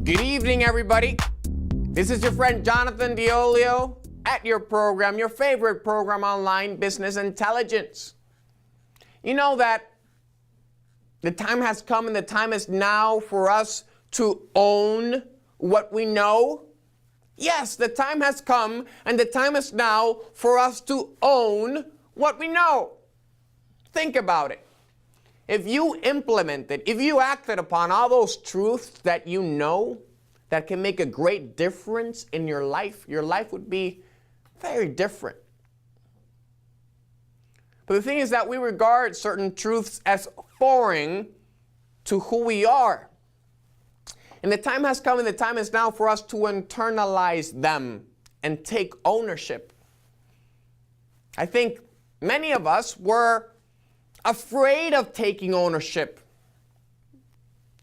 Good evening, everybody. This is your friend Jonathan Diolio at your program, your favorite program online, Business Intelligence. You know that the time has come and the time is now for us to own what we know. Yes, the time has come and the time is now for us to own what we know. Think about it. If you implemented, if you acted upon all those truths that you know that can make a great difference in your life would be very different. But the thing is that we regard certain truths as foreign to who we are. And the time has come and the time is now for us to internalize them and take ownership. I think many of us were afraid of taking ownership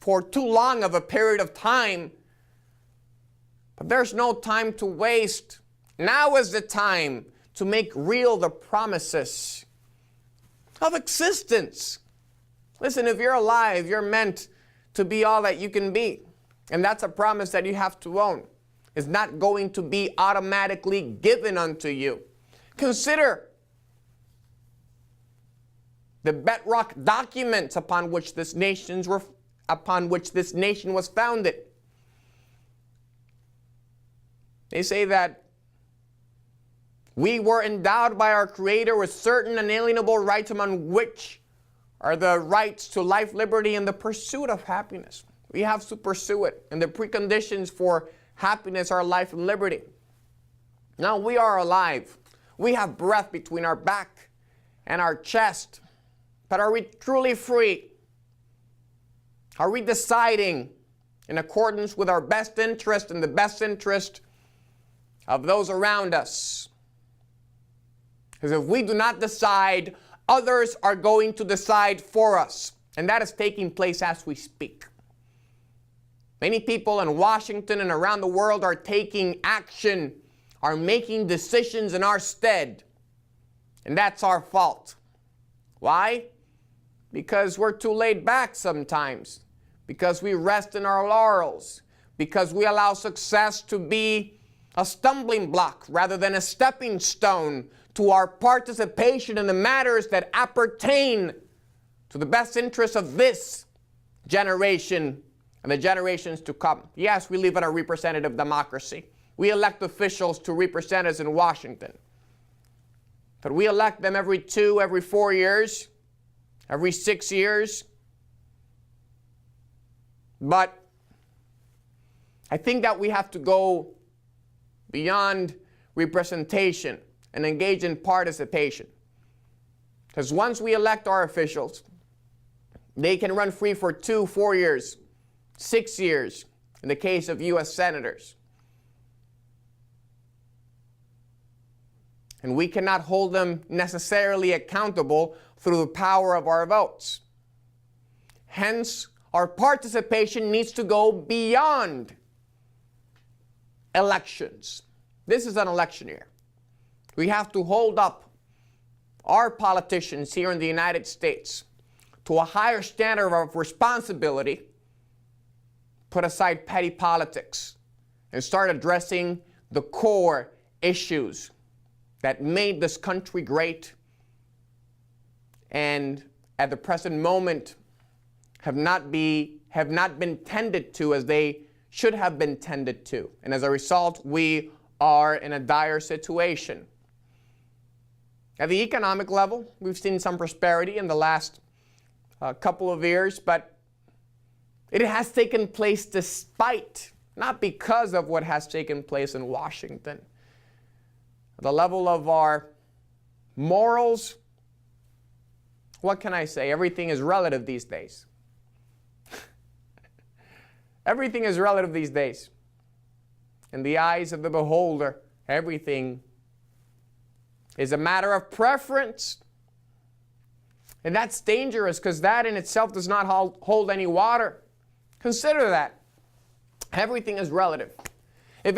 for too long of a period of time. But there's no time to waste. Now is the time to make real the promises of existence. Listen, if you're alive, you're meant to be all that you can be. And that's a promise that you have to own. It's not going to be automatically given unto you. Consider the bedrock documents upon which this nation was founded. They say that we were endowed by our Creator with certain unalienable rights, among which are the rights to life, liberty, and the pursuit of happiness. We have to pursue it, and the preconditions for happiness are life and liberty. Now we are alive. We have breath between our back and our chest. But are we truly free? Are we deciding in accordance with our best interest and the best interest of those around us? Because if we do not decide, others are going to decide for us. And that is taking place as we speak. Many people in Washington and around the world are taking action, are making decisions in our stead. And that's our fault. Why? Because we're too laid back sometimes. Because we rest in our laurels. Because we allow success to be a stumbling block rather than a stepping stone to our participation in the matters that appertain to the best interests of this generation and the generations to come. Yes, we live in a representative democracy. We elect officials to represent us in Washington. But we elect them every 2, every 4 years, every 6 years. But I think that we have to go beyond representation and engage in participation. Because once we elect our officials, they can run free for 2, 4 years, 6 years, in the case of U.S. senators. And we cannot hold them necessarily accountable through the power of our votes. Hence, our participation needs to go beyond elections. This is an election year. We have to hold up our politicians here in the United States to a higher standard of responsibility, put aside petty politics, and start addressing the core issues that made this country great and at the present moment have not been tended to as they should have been tended to. And as a result, we are in a dire situation. At the economic level, we've seen some prosperity in the last couple of years, but it has taken place despite, not because of what has taken place in Washington. The level of our morals, what can I say? Everything is relative these days. Everything is relative these days. In the eyes of the beholder, everything is a matter of preference. And that's dangerous because that in itself does not hold any water. Consider that. Everything is relative. If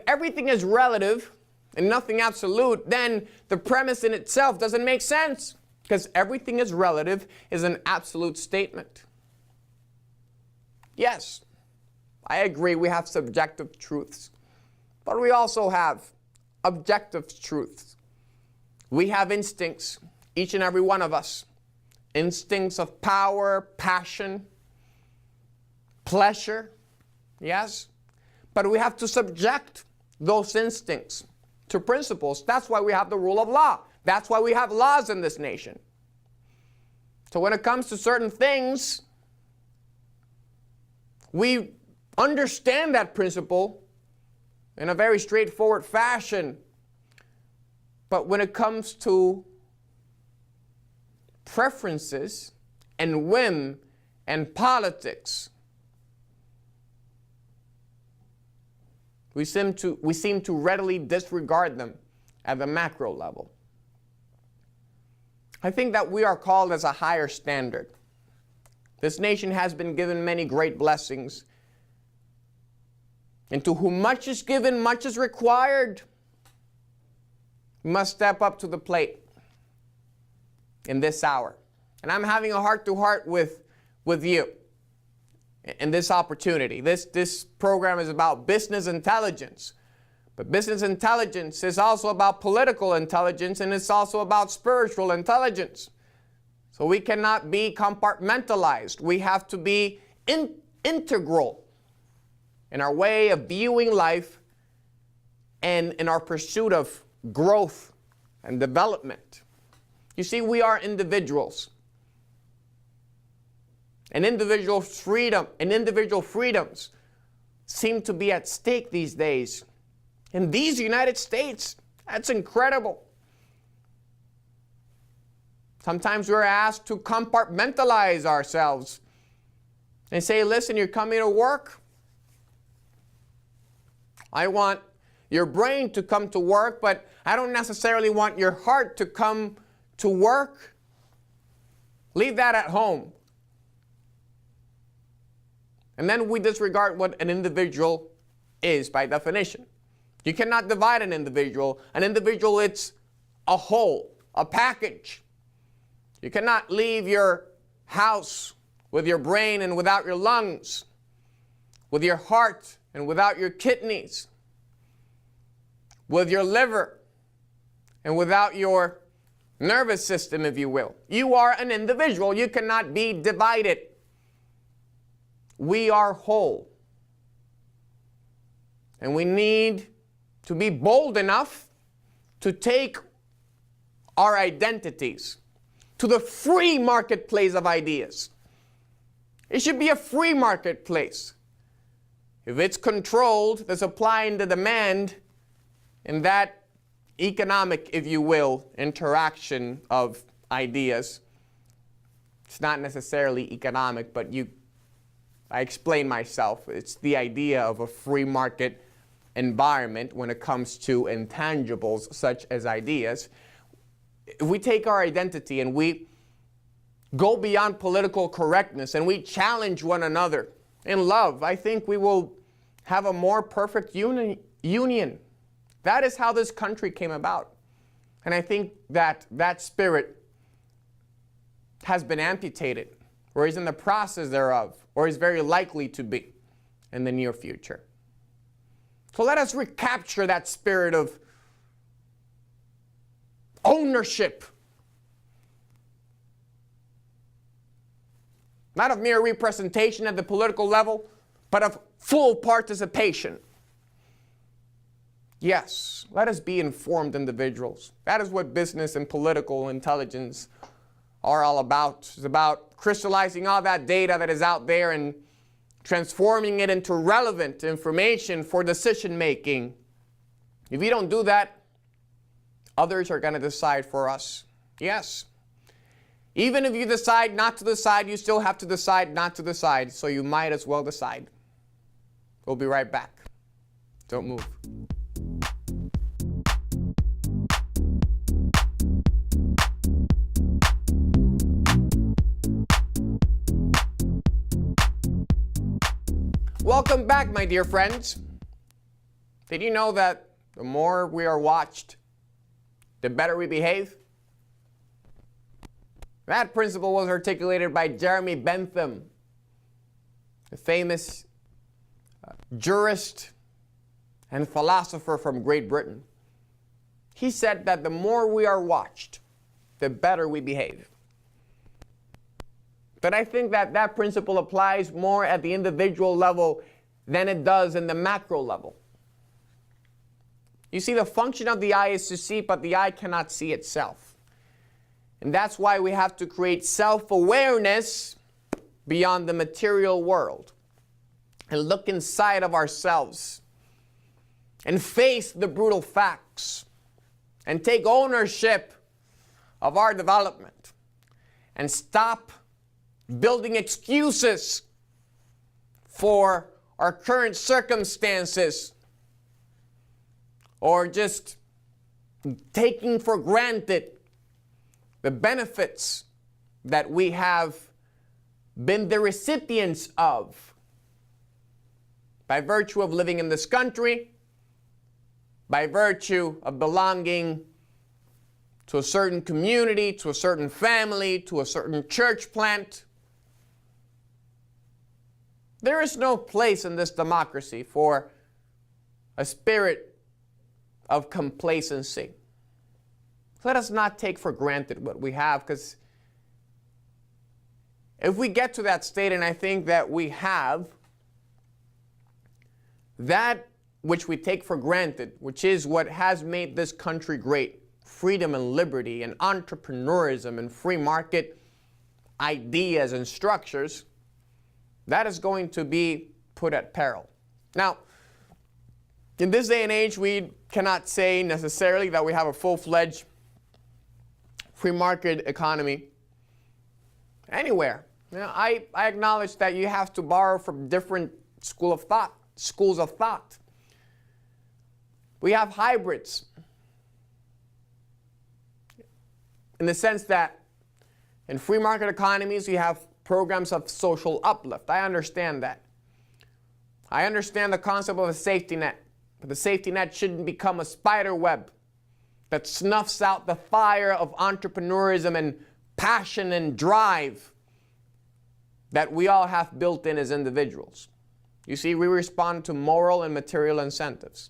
everything is relative and nothing absolute, then the premise in itself doesn't make sense because everything is relative is an absolute statement. Yes. I agree we have subjective truths, but we also have objective truths. We have instincts, each and every one of us. Instincts of power, passion, pleasure, yes? But we have to subject those instincts to principles. That's why we have the rule of law. That's why we have laws in this nation. So when it comes to certain things, we understand that principle in a very straightforward fashion. But when it comes to preferences and whim and politics, we seem to readily disregard them at the macro level. I think that we are called as a higher standard. This nation has been given many great blessings. And to whom much is given, much is required. We must step up to the plate in this hour. And I'm having a heart-to-heart with you in this opportunity. This program is about business intelligence. But business intelligence is also about political intelligence, and it's also about spiritual intelligence. So we cannot be compartmentalized. We have to be integral in our way of viewing life and in our pursuit of growth and development. You see, we are individuals. And individual freedom and individual freedoms seem to be at stake these days. In these United States, that's incredible. Sometimes we're asked to compartmentalize ourselves and say, listen, you're coming to work. I want your brain to come to work, but I don't necessarily want your heart to come to work. Leave that at home. And then we disregard what an individual is by definition. You cannot divide an individual. An individual, it's a whole, a package. You cannot leave your house with your brain and without your lungs, with your heart and without your kidneys, with your liver and without your nervous system, if you will. You are an individual. You cannot be divided. We are whole. And we need to be bold enough to take our identities to the free marketplace of ideas. It should be a free marketplace. If it's controlled, the supply and the demand, in that economic, if you will, interaction of ideas, it's not necessarily economic, but I explain myself. It's the idea of a free market environment when it comes to intangibles such as ideas. If we take our identity and we go beyond political correctness and we challenge one another in love, I think we will have a more perfect union. That is how this country came about. And I think that that spirit has been amputated, or is in the process thereof, or is very likely to be in the near future. So let us recapture that spirit of ownership. Not of mere representation at the political level, but of full participation. Yes, let us be informed individuals. That is what business and political intelligence are all about. It's about crystallizing all that data that is out there and transforming it into relevant information for decision making. If you don't do that, others are going to decide for us. Yes. Even if you decide not to decide, you still have to decide not to decide, so you might as well decide. We'll be right back. Don't move. Welcome back, my dear friends. Did you know that the more we are watched, the better we behave? That principle was articulated by Jeremy Bentham, the famous jurist and philosopher from Great Britain. He said that the more we are watched, the better we behave. But I think that that principle applies more at the individual level than it does in the macro level. You see, the function of the eye is to see, but the eye cannot see itself. And that's why we have to create self-awareness beyond the material world and look inside of ourselves and face the brutal facts and take ownership of our development and stop building excuses for our current circumstances or just taking for granted the benefits that we have been the recipients of by virtue of living in this country, by virtue of belonging to a certain community, to a certain family, to a certain church plant. There is no place in this democracy for a spirit of complacency. Let us not take for granted what we have, because if we get to that state, and I think that we have, that which we take for granted, which is what has made this country great, freedom and liberty and entrepreneurism and free market ideas and structures, that is going to be put at peril. Now, in this day and age, we cannot say necessarily that we have a full-fledged free market economy anywhere. You know, I acknowledge that you have to borrow from different schools of thought. We have hybrids in the sense that in free market economies, you have programs of social uplift. I understand that. I understand the concept of a safety net, but the safety net shouldn't become a spider web that snuffs out the fire of entrepreneurism and passion and drive that we all have built in as individuals. You see, we respond to moral and material incentives.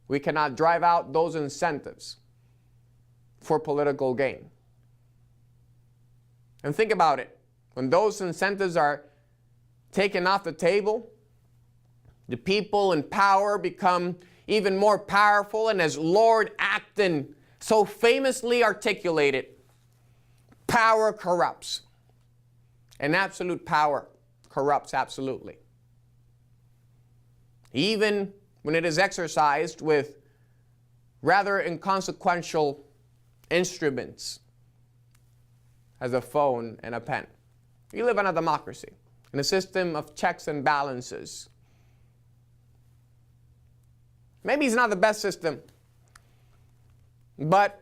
We cannot drive out those incentives for political gain. And think about it. When those incentives are taken off the table, the people in power become even more powerful, and as Lord Acton so famously articulated, power corrupts. And absolute power corrupts absolutely. Even when it is exercised with rather inconsequential instruments as a phone and a pen. We live in a democracy, in a system of checks and balances. Maybe it's not the best system, but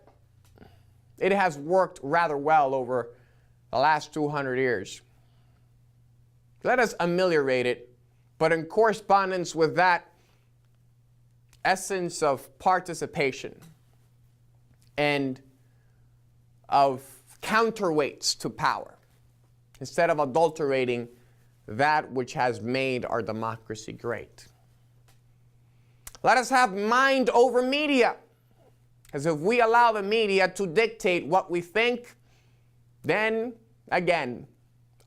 it has worked rather well over the last 200 years. Let us ameliorate it, but in correspondence with that essence of participation and of counterweights to power, instead of adulterating that which has made our democracy great. Let us have mind over media, because if we allow the media to dictate what we think, then, again,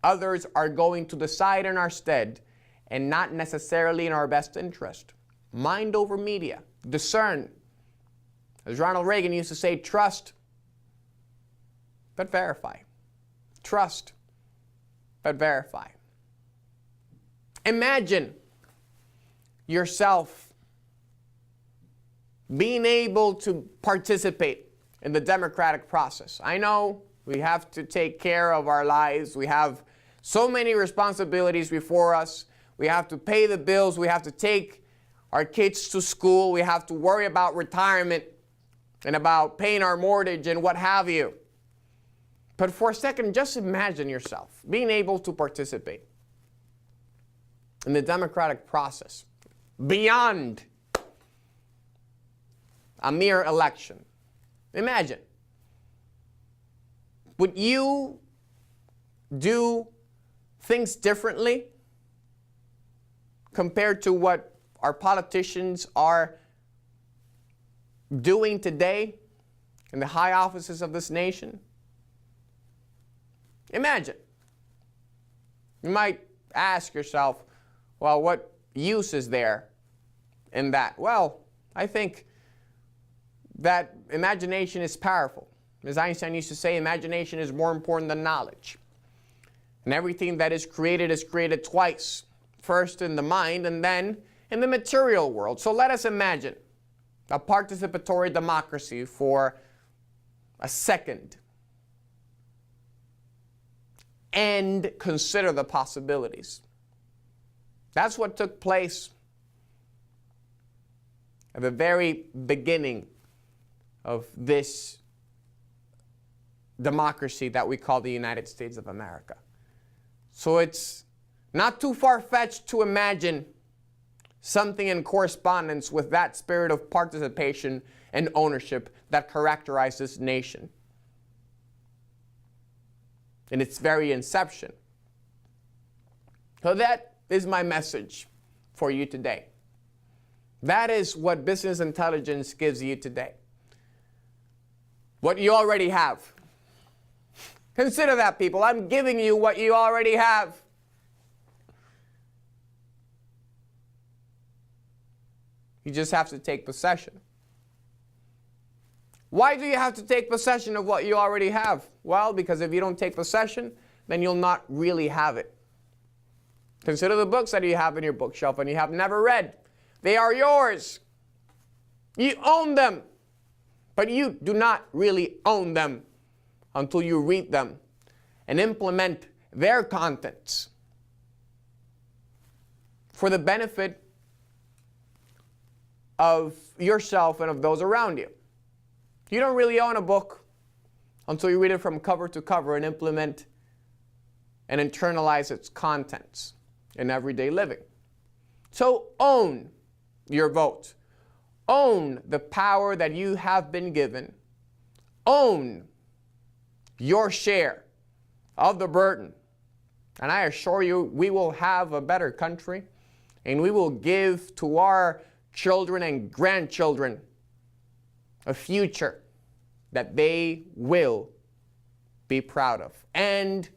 others are going to decide in our stead and not necessarily in our best interest. Mind over media. Discern. As Ronald Reagan used to say, trust, but verify. Trust, but verify. Imagine yourself being able to participate in the democratic process. I know we have to take care of our lives. We have so many responsibilities before us. We have to pay the bills. We have to take our kids to school. We have to worry about retirement and about paying our mortgage and what have you. But for a second, just imagine yourself being able to participate in the democratic process beyond a mere election. Imagine. Would you do things differently compared to what our politicians are doing today in the high offices of this nation? Imagine. You might ask yourself, well, what use is there in that? Well, I think that imagination is powerful. As Einstein used to say, imagination is more important than knowledge. And everything that is created twice. First in the mind and then in the material world. So let us imagine a participatory democracy for a second and consider the possibilities. That's what took place at the very beginning of this democracy that we call the United States of America. So it's not too far-fetched to imagine something in correspondence with that spirit of participation and ownership that characterized this nation in its very inception. So that is my message for you today. That is what business intelligence gives you today. What you already have. Consider that, people. I'm giving you what you already have. You just have to take possession. Why do you have to take possession of what you already have? Well, because if you don't take possession, then you'll not really have it. Consider the books that you have in your bookshelf and you have never read. They are yours. You own them. But you do not really own them until you read them and implement their contents for the benefit of yourself and of those around you. You don't really own a book until you read it from cover to cover and implement and internalize its contents in everyday living. So own your vote. Own the power that you have been given. Own your share of the burden. And I assure you, we will have a better country, and we will give to our children and grandchildren a future that they will be proud of and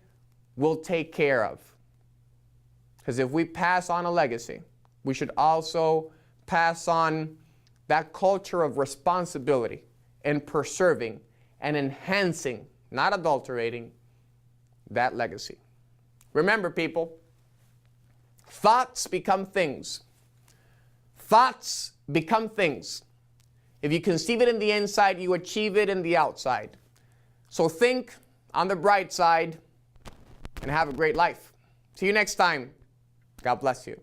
will take care of. Because if we pass on a legacy, we should also pass on that culture of responsibility in preserving and enhancing, not adulterating, that legacy. Remember, people, thoughts become things. Thoughts become things. If you conceive it in the inside, you achieve it in the outside. So think on the bright side and have a great life. See you next time. God bless you.